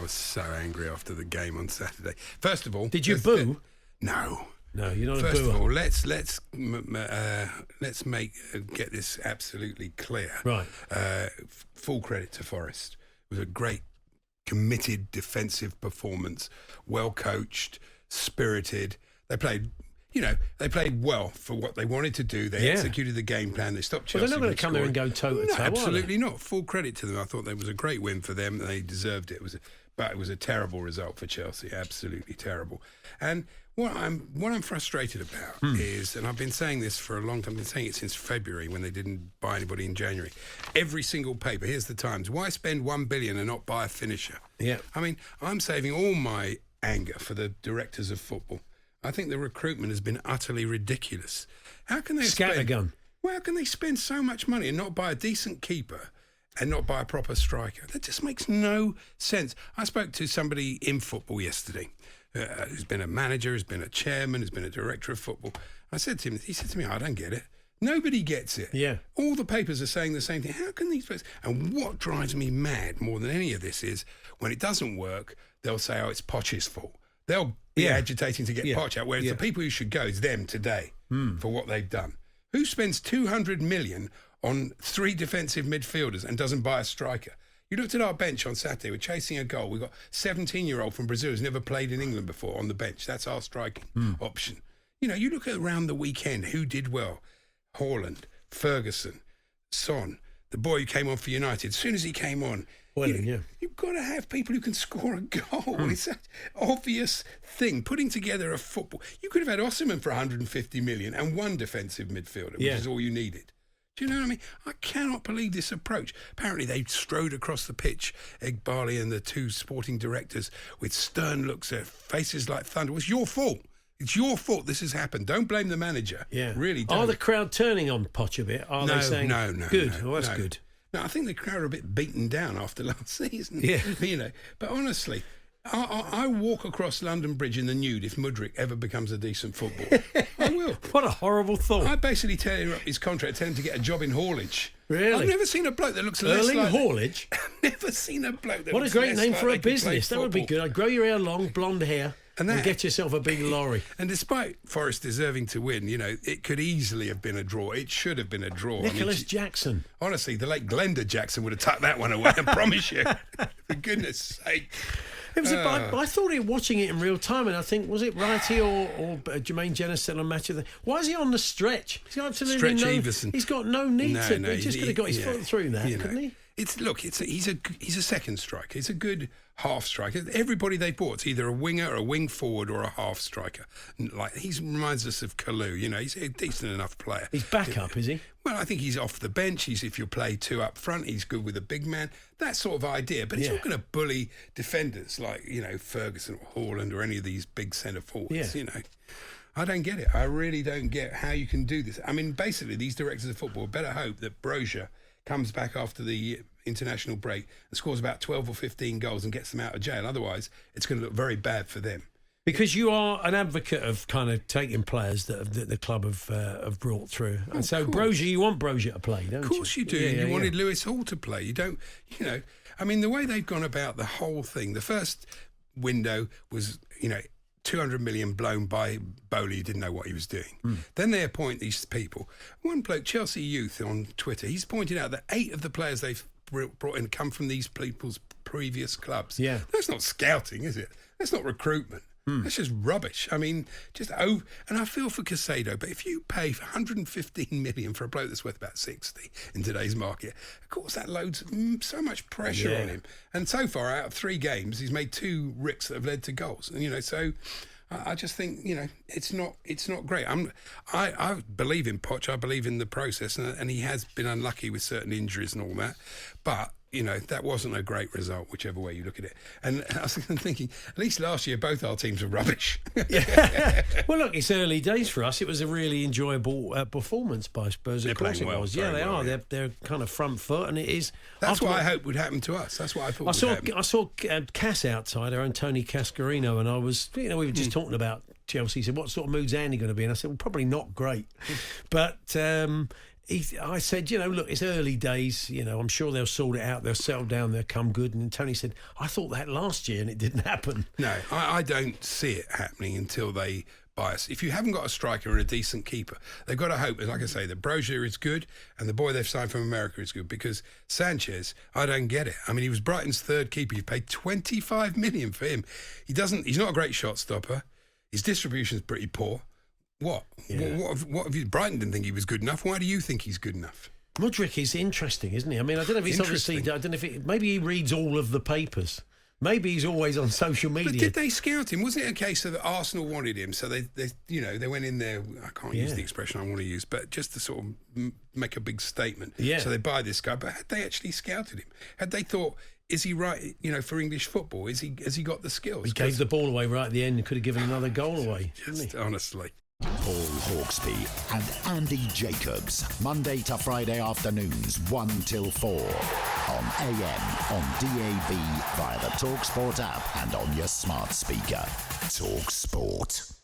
was so angry after the game on Saturday. First of all, did you boo? No. No, you're not First a booer. of all, let's get this absolutely clear. Right. Full credit to Forest. It was a great, committed defensive performance, well coached, spirited. They played well for what they wanted to do. They executed the game plan. They stopped Chelsea. Well, they're not going to come there and go toe-to-toe, absolutely not. Full credit to them. I thought that was a great win for them. They deserved it. But it was a terrible result for Chelsea. Absolutely terrible. And what I'm frustrated about is, and I've been saying this for a long time, I've been saying it since February when they didn't buy anybody in January. Every single paper, here's the Times, why spend $1 billion and not buy a finisher? Yeah. I mean, I'm saving all my anger for the directors of football. I think the recruitment has been utterly ridiculous. How can they Scattergun. How can they spend so much money and not buy a decent keeper and not buy a proper striker? That just makes no sense. I spoke to somebody in football yesterday who's been a manager, who's been a chairman, who's been a director of football. I said to him, he said to me, I don't get it. Nobody gets it. Yeah. All the papers are saying the same thing. How can these players... And what drives me mad more than any of this is when it doesn't work, they'll say, oh, it's Poch's fault. They'll be agitating to get Poch out, whereas the people who should go is them today for what they've done. Who spends $200 million on 3 defensive midfielders and doesn't buy a striker? You looked at our bench on Saturday. We're chasing a goal. We've got a 17-year-old from Brazil who's never played in England before on the bench. That's our striking option. You know, you look at around the weekend, who did well? Haaland, Ferguson, Son, the boy who came on for United. As soon as he came on, you've got to have people who can score a goal. It's an obvious thing. Putting together a football. You could have had Osimhen for 150 million and 1 defensive midfielder, which is all you needed. Do you know what I mean? I cannot believe this approach. Apparently they strode across the pitch, Egbali and the 2 sporting directors, with stern looks, their faces like thunder. It was your fault. It's your fault this has happened. Don't blame the manager. Yeah. Really don't. Are the crowd turning on Poch a bit? Are they saying, no. Good, well, that's good. No, I think the crowd are a bit beaten down after last season. Yeah. You know, but honestly, I walk across London Bridge in the nude if Mudryk ever becomes a decent footballer. I will. What a horrible thought. I basically tear him up his contract, tell him to get a job in haulage. Really? I've never seen a bloke that looks less like... haulage? I've never seen a bloke that What looks a great less name like for a they could business. play That would be football. good. I'd grow your hair long, blonde hair, and get yourself a big lorry. And despite Forest deserving to win, you know, it could easily have been a draw. It should have been a draw. Nicholas Jackson. Honestly, the late Glenda Jackson would have tucked that one away, I promise you. For goodness sake. It was I thought watching it in real time, and I think, was it Wrighty or Jermaine Jenner said on Match of the... Why is he on the stretch? He's got absolutely Everson. He's got no need to. No, he just could have got his foot through that, couldn't he? He's a second striker. He's a good half striker. Everybody they bought is either a winger, or a wing forward, or a half striker. Like he reminds us of Kalou. You know, he's a decent enough player. He's back up, is he? Well, I think he's off the bench. If you play 2 up front, he's good with a big man. That sort of idea. But he's not going to bully defenders like, you know, Ferguson or Haaland or any of these big centre forwards. You know, I don't get it. I really don't get how you can do this. I mean, basically, these directors of football better hope that Brozier comes back after the international break and scores about 12 or 15 goals and gets them out of jail. Otherwise, it's going to look very bad for them. Because you are an advocate of kind of taking players that the club have brought through. And so Brozier, you want Brozier to play, don't you? Of course you do. You wanted Lewis Hall to play. You don't, you know, I mean, the way they've gone about the whole thing, the first window was, you know, 200 million blown by Bowley, who didn't know what he was doing. Then they appoint these people. One bloke, Chelsea Youth on Twitter, he's pointed out that 8 of the players they've brought in come from these people's previous clubs. Yeah. That's not scouting, is it? That's not recruitment. That's just rubbish. I mean, and I feel for Caicedo, but if you pay for 115 million for a bloke that's worth about 60 in today's market, of course that loads so much pressure on him. And so far, out of 3 games, he's made 2 ricks that have led to goals. And, you know, so I just think, you know, it's not great. I believe in Poch. I believe in the process, and he has been unlucky with certain injuries and all that. But you know, that wasn't a great result, whichever way you look at it. And I was thinking, at least last year, both our teams were rubbish. Well, look, it's early days for us. It was a really enjoyable performance by Spurs. They're of course playing it well, was. Yeah, they well, are. They're kind of front foot, and it is. That's what I hope would happen to us. That's what I thought would happen. I saw Cass outside, our own Tony Cascarino, and I was, you know, we were just talking about Chelsea. He said, what sort of mood's Andy going to be? And I said, well, probably not great. But I said, look, it's early days. I'm sure they'll sort it out. They'll settle down. They'll come good. And Tony said, I thought that last year and it didn't happen. No, I don't see it happening until they buy us. If you haven't got a striker and a decent keeper, they've got to hope, like I say, that Brozier is good and the boy they've signed from America is good, because Sanchez, I don't get it. I mean, he was Brighton's third keeper. You've paid $25 million for him. He's not a great shot stopper. His distribution's pretty poor. What? Yeah. What have you? Brighton didn't think he was good enough. Why do you think he's good enough? Mudryk is interesting, isn't he? I mean, I don't know if he's obviously. I don't know if maybe he reads all of the papers. Maybe he's always on social media. But did they scout him? Wasn't it a case that Arsenal wanted him, so they went in there? I can't use the expression I want to use, but just to sort of make a big statement. Yeah. So they buy this guy, but had they actually scouted him? Had they thought, is he right? For English football, has he got the skills? He gave the ball away right at the end and could have given another goal away. Just honestly. Paul Hawksbee and Andy Jacobs, Monday to Friday afternoons 1 till 4 on AM, on DAB, via the talkSPORT app and on your smart speaker. talkSPORT.